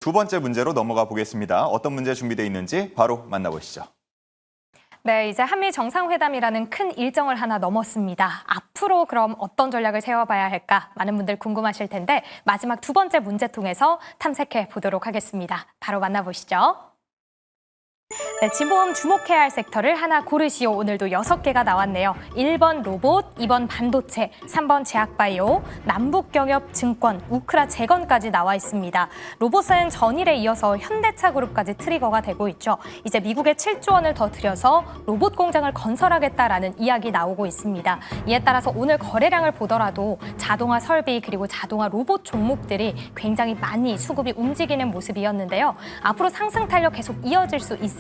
두 번째 문제로 넘어가 보겠습니다. 어떤 문제 준비되어 있는지 바로 만나보시죠. 네, 이제 한미 정상회담이라는 큰 일정을 하나 넘었습니다. 앞으로 그럼 어떤 전략을 세워봐야 할까? 많은 분들 궁금하실 텐데 마지막 두 번째 문제 통해서 탐색해 보도록 하겠습니다. 바로 만나보시죠. 네, 진보험 주목해야 할 섹터를 하나 고르시오. 오늘도 6개가 나왔네요. 1번 로봇, 2번 반도체, 3번 제약바이오, 남북경협, 증권, 우크라 재건까지 나와 있습니다. 로봇은 전일에 이어서 현대차 그룹까지 트리거가 되고 있죠. 이제 미국에 7조 원을 더 들여서 로봇 공장을 건설하겠다라는 이야기 나오고 있습니다. 이에 따라서 오늘 거래량을 보더라도 자동화 설비 그리고 자동화 로봇 종목들이 굉장히 많이 수급이 움직이는 모습이었는데요. 앞으로 상승 탄력 계속 이어질 수 있을지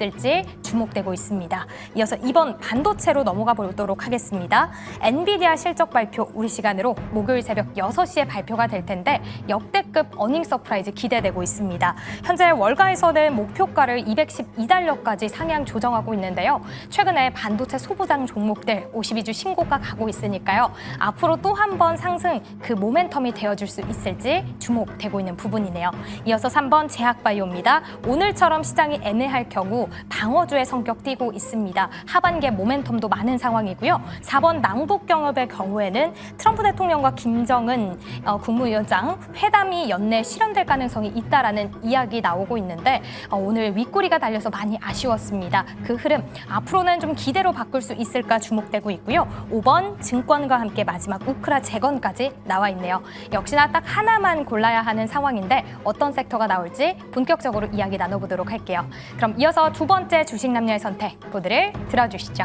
주목되고 있습니다. 이어서 2번 반도체로 넘어가 보도록 하겠습니다. 엔비디아 실적 발표 우리 시간으로 목요일 새벽 6시에 발표가 될 텐데 역대급 어닝 서프라이즈 기대되고 있습니다. 현재 월가에서는 목표가를 212달러까지 상향 조정하고 있는데요. 최근에 반도체 소부장 종목들 52주 신고가 가고 있으니까요. 앞으로 또 한 번 상승 그 모멘텀이 되어줄 수 있을지 주목되고 있는 부분이네요. 이어서 3번 제약바이오입니다. 오늘처럼 시장이 애매할 경우 방어주의 성격 띠고 있습니다. 하반기에 모멘텀도 많은 상황이고요. 4번 남북경협의 경우에는 트럼프 대통령과 김정은 국무위원장 회담이 연내 실현될 가능성이 있다라는 이야기 나오고 있는데 오늘 윗꼬리가 달려서 많이 아쉬웠습니다. 그 흐름 앞으로는 좀 기대로 바꿀 수 있을까 주목되고 있고요. 5번 증권과 함께 마지막 우크라 재건까지 나와 있네요. 역시나 딱 하나만 골라야 하는 상황인데 어떤 섹터가 나올지 본격적으로 이야기 나눠보도록 할게요. 그럼 이어서 두 번째 주식 남녀의 선택 보드를 들어주시죠.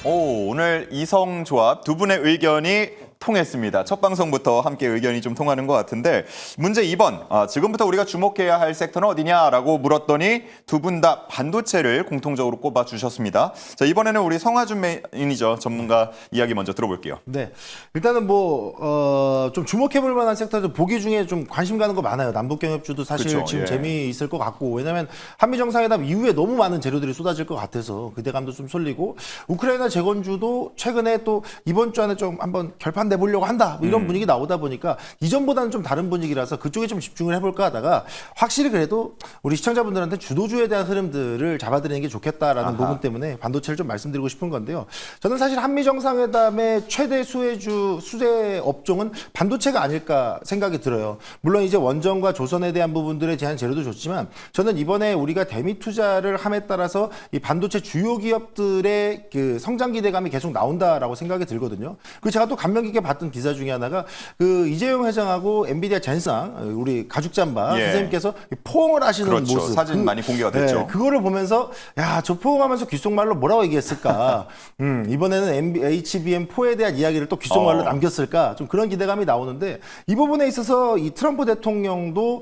오늘 이성조합 두 분의 의견이 통했습니다. 첫 방송부터 함께 의견이 좀 통하는 것 같은데 문제 2번, 지금부터 우리가 주목해야 할 섹터는 어디냐라고 물었더니 두 분 다 반도체를 공통적으로 꼽아주셨습니다. 자, 이번에는 우리 성화준 매니저 전문가 이야기 먼저 들어볼게요. 네, 일단은 좀 주목해볼 만한 섹터들 보기 중에 좀 관심 가는 거 많아요. 남북경협주도 사실 그쵸, 지금 예. 재미있을 것 같고, 왜냐하면 한미 정상회담 이후에 너무 많은 재료들이 쏟아질 것 같아서 기대감도 좀 쏠리고, 우크라이나 재건주도 최근에 또 이번 주 안에 좀 한번 결판 내보려고 한다, 뭐 이런 분위기 나오다 보니까 이전보다는 좀 다른 분위기라서 그쪽에 좀 집중을 해볼까 하다가 확실히 그래도 우리 시청자분들한테 주도주에 대한 흐름들을 잡아드리는 게 좋겠다라는 부분 때문에 반도체를 좀 말씀드리고 싶은 건데요. 저는 사실 한미 정상회담의 최대 수혜 업종은 반도체가 아닐까 생각이 들어요. 물론 이제 원전과 조선에 대한 부분들에 대한 재료도 좋지만 저는 이번에 우리가 대미 투자를 함에 따라서 이 반도체 주요 기업들의 그 성장 기대감이 계속 나온다라고 생각이 들거든요. 그리고 제가 또 감명 깊게 봤던 기사 중에 하나가 그 이재용 회장하고 엔비디아 젠상 우리 가죽잠바 예. 선생님께서 포옹을 하시는 그렇죠. 모습, 사진 많이 공개가 됐죠. 네, 그거를 보면서 야, 저 포옹하면서 귓속말로 뭐라고 얘기했을까? 이번에는 HBM4에 대한 이야기를 또 귓속말로 남겼을까? 좀 그런 기대감이 나오는데 이 부분에 있어서 이 트럼프 대통령도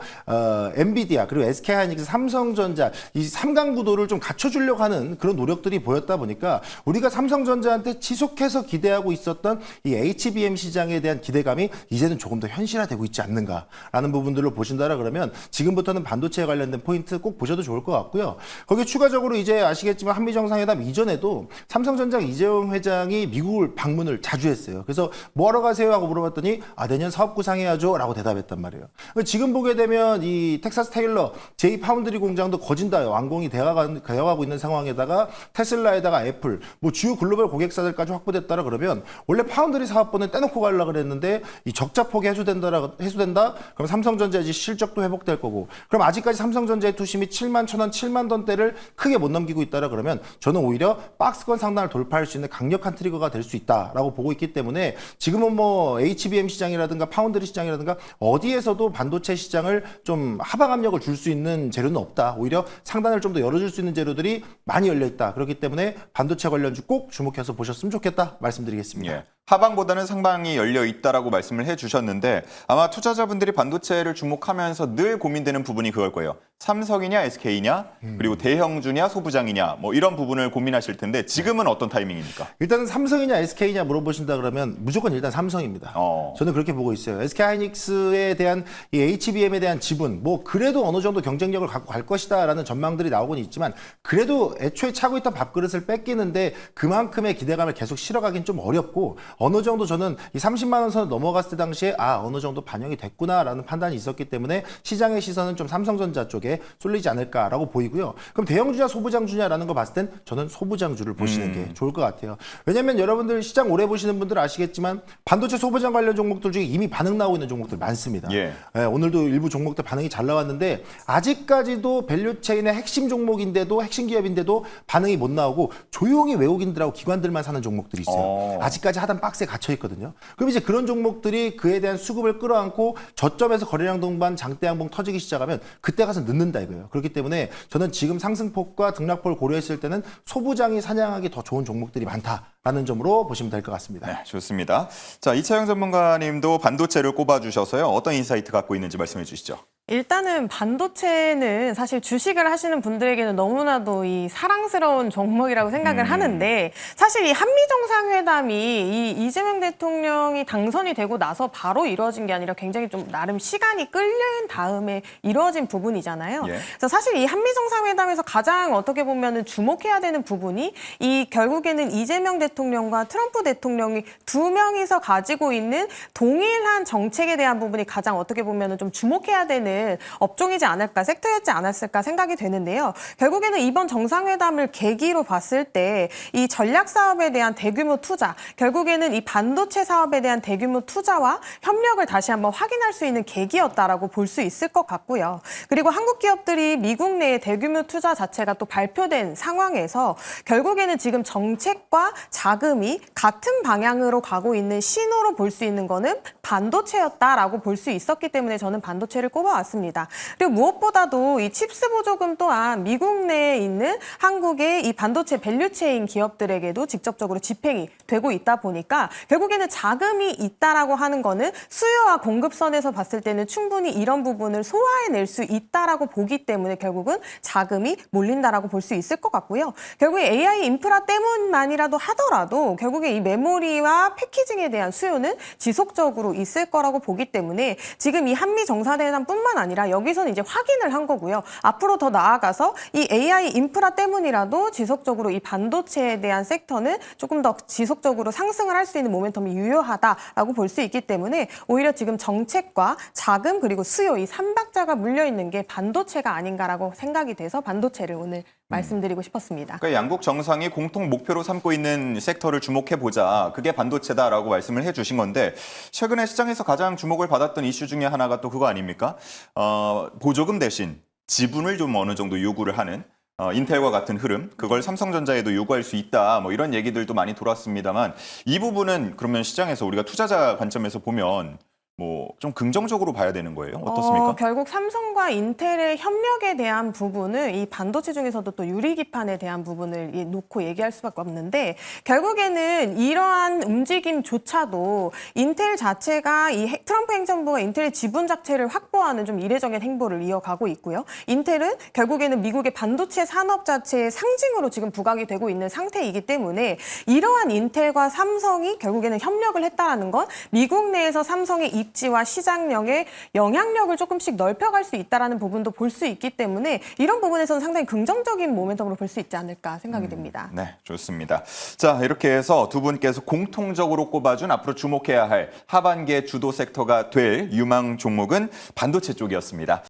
엔비디아 그리고 SK하이닉스, 삼성전자 이 3강 구도를 좀 갖춰주려고 하는 그런 노력들이 보였다 보니까 우리가 삼성전자한테 지속해서 기대하고 있었던 이 HBM 시장에 대한 기대감이 이제는 조금 더 현실화되고 있지 않는가라는 부분들을 보신다라 그러면 지금부터는 반도체에 관련된 포인트 꼭 보셔도 좋을 것 같고요. 거기에 추가적으로 이제 아시겠지만 한미 정상회담 이전에도 삼성전자 이재용 회장이 미국을 방문을 자주 했어요. 그래서 뭐하러 가세요 하고 물어봤더니 내년 사업 구상해야죠 라고 대답했단 말이에요. 지금 보게 되면 이 텍사스 테일러 제이 파운드리 공장도 거진다 완공이 되어가고 있는 상황에다가 테슬라에다가 애플 뭐 주요 글로벌 고객사들까지 확보됐다라 그러면 원래 파운드리 사업부는 떼놓고 가려고 그랬는데 이 적자 폭이 해소된다 그럼 삼성전자의 실적도 회복될 거고 그럼 아직까지 삼성전자의 투심이 7만 1,000원 7만 던대를 크게 못 넘기고 있다라 그러면 저는 오히려 박스권 상단을 돌파할 수 있는 강력한 트리거가 될 수 있다라고 보고 있기 때문에 지금은 뭐 HBM 시장이라든가 파운드리 시장이라든가 어디에서도 반도체 시장을 좀 하방 압력을 줄 수 있는 재료는 없다. 오히려 상단을 좀 더 열어줄 수 있는 재료들이 많이 열려 있다. 그렇기 때문에 반도체 관련주 꼭 주목해서 보셨으면 좋겠다 말씀드리겠습니다. 예. 하방보다는 상방이 열려 있다라고 말씀을 해주셨는데 아마 투자자분들이 반도체를 주목하면서 늘 고민되는 부분이 그걸 거예요. 삼성이냐 SK냐 그리고 대형주냐 소부장이냐 뭐 이런 부분을 고민하실 텐데 지금은 어떤 타이밍입니까? 일단은 삼성이냐 SK냐 물어보신다 그러면 무조건 일단 삼성입니다. 저는 그렇게 보고 있어요. SK하이닉스에 대한 이 HBM에 대한 지분 뭐 그래도 어느 정도 경쟁력을 갖고 갈 것이다라는 전망들이 나오곤 있지만 그래도 애초에 차고 있던 밥그릇을 뺏기는데 그만큼의 기대감을 계속 실어가긴 좀 어렵고 어느 정도 저는 이 30만 원 선을 넘어갔을 때 당시에 어느 정도 반영이 됐구나라는 판단이 있었기 때문에 시장의 시선은 좀 삼성전자 쪽에 쏠리지 않을까라고 보이고요. 그럼 대형주냐 소부장주냐라는 거 봤을 땐 저는 소부장주를 보시는 게 좋을 것 같아요. 왜냐하면 여러분들 시장 오래 보시는 분들 아시겠지만 반도체 소부장 관련 종목들 중에 이미 반응 나오고 있는 종목들 많습니다. 예. 오늘도 일부 종목들 반응이 잘 나왔는데 아직까지도 밸류체인의 핵심 종목인데도 핵심 기업인데도 반응이 못 나오고 조용히 외국인들하고 기관들만 사는 종목들이 있어요. 아직까지 하단 박스에 갇혀 있거든요. 그럼 이제 그런 종목들이 그에 대한 수급을 끌어안고 저점에서 거래량 동반 장대 양봉 터지기 시작하면 그때 가서 늦는다 이거예요. 그렇기 때문에 저는 지금 상승폭과 등락폭을 고려했을 때는 소부장이 사냥하기 더 좋은 종목들이 많다라는 점으로 보시면 될 것 같습니다. 네, 좋습니다. 자, 이차영 전문가님도 반도체를 꼽아주셔서요. 어떤 인사이트 갖고 있는지 말씀해 주시죠. 일단은 반도체는 사실 주식을 하시는 분들에게는 너무나도 이 사랑스러운 종목이라고 생각을 하는데 사실 이 한미 정상회담이 이 이재명 대통령이 당선이 되고 나서 바로 이루어진 게 아니라 굉장히 좀 나름 시간이 끌린 다음에 이루어진 부분이잖아요. 예. 그래서 사실 이 한미 정상회담에서 가장 어떻게 보면은 주목해야 되는 부분이 이 결국에는 이재명 대통령과 트럼프 대통령이 두 명이서 가지고 있는 동일한 정책에 대한 부분이 가장 어떻게 보면은 좀 주목해야 되는 업종이지 않을까, 섹터였지 않았을까 생각이 되는데요. 결국에는 이번 정상회담을 계기로 봤을 때 이 전략 사업에 대한 대규모 투자, 결국에는 이 반도체 사업에 대한 대규모 투자와 협력을 다시 한번 확인할 수 있는 계기였다라고 볼 수 있을 것 같고요. 그리고 한국 기업들이 미국 내에 대규모 투자 자체가 또 발표된 상황에서 결국에는 지금 정책과 자금이 같은 방향으로 가고 있는 신호로 볼 수 있는 거는 반도체였다라고 볼 수 있었기 때문에 저는 반도체를 꼽아왔습니다. 그리고 무엇보다도 이 칩스 보조금 또한 미국 내에 있는 한국의 이 반도체 밸류체인 기업들에게도 직접적으로 집행이 되고 있다 보니까 결국에는 자금이 있다라고 하는 거는 수요와 공급선에서 봤을 때는 충분히 이런 부분을 소화해낼 수 있다라고 보기 때문에 결국은 자금이 몰린다라고 볼 수 있을 것 같고요. 결국에 AI 인프라 때문만이라도 하더라도 결국에 이 메모리와 패키징에 대한 수요는 지속적으로 있을 거라고 보기 때문에 지금 이 한미 정상회담뿐만 아니라 여기서는 이제 확인을 한 거고요. 앞으로 더 나아가서 이 AI 인프라 때문이라도 지속적으로 이 반도체에 대한 섹터는 조금 더 지속적으로 상승을 할 수 있는 모멘텀이 유효하다라고 볼 수 있기 때문에 오히려 지금 정책과 자금 그리고 수요 이 삼박자가 물려 있는 게 반도체가 아닌가라고 생각이 돼서 반도체를 오늘 말씀드리고 싶었습니다. 그러니까 양국 정상이 공통 목표로 삼고 있는 섹터를 주목해 보자. 그게 반도체다라고 말씀을 해주신 건데 최근에 시장에서 가장 주목을 받았던 이슈 중에 하나가 또 그거 아닙니까? 보조금 대신 지분을 좀 어느 정도 요구를 하는 인텔과 같은 흐름, 그걸 삼성전자에도 요구할 수 있다. 뭐 이런 얘기들도 많이 돌았습니다만 이 부분은 그러면 시장에서 우리가 투자자 관점에서 보면 뭐 좀 긍정적으로 봐야 되는 거예요? 어떻습니까? 결국 삼성과 인텔의 협력에 대한 부분을 이 반도체 중에서도 또 유리기판에 대한 부분을 놓고 얘기할 수밖에 없는데 결국에는 이러한 움직임조차도 인텔 자체가 이 트럼프 행정부가 인텔의 지분 자체를 확보하는 좀 이례적인 행보를 이어가고 있고요. 인텔은 결국에는 미국의 반도체 산업 자체의 상징으로 지금 부각이 되고 있는 상태이기 때문에 이러한 인텔과 삼성이 결국에는 협력을 했다라는 건 미국 내에서 삼성의 입지와 시장력의 영향력을 조금씩 넓혀갈 수 있다는 부분도 볼 수 있기 때문에 이런 부분에서는 상당히 긍정적인 모멘텀으로 볼 수 있지 않을까 생각이 됩니다. 네, 좋습니다. 자, 이렇게 해서 두 분께서 공통적으로 꼽아준 앞으로 주목해야 할 하반기의 주도 섹터가 될 유망 종목은 반도체 쪽이었습니다.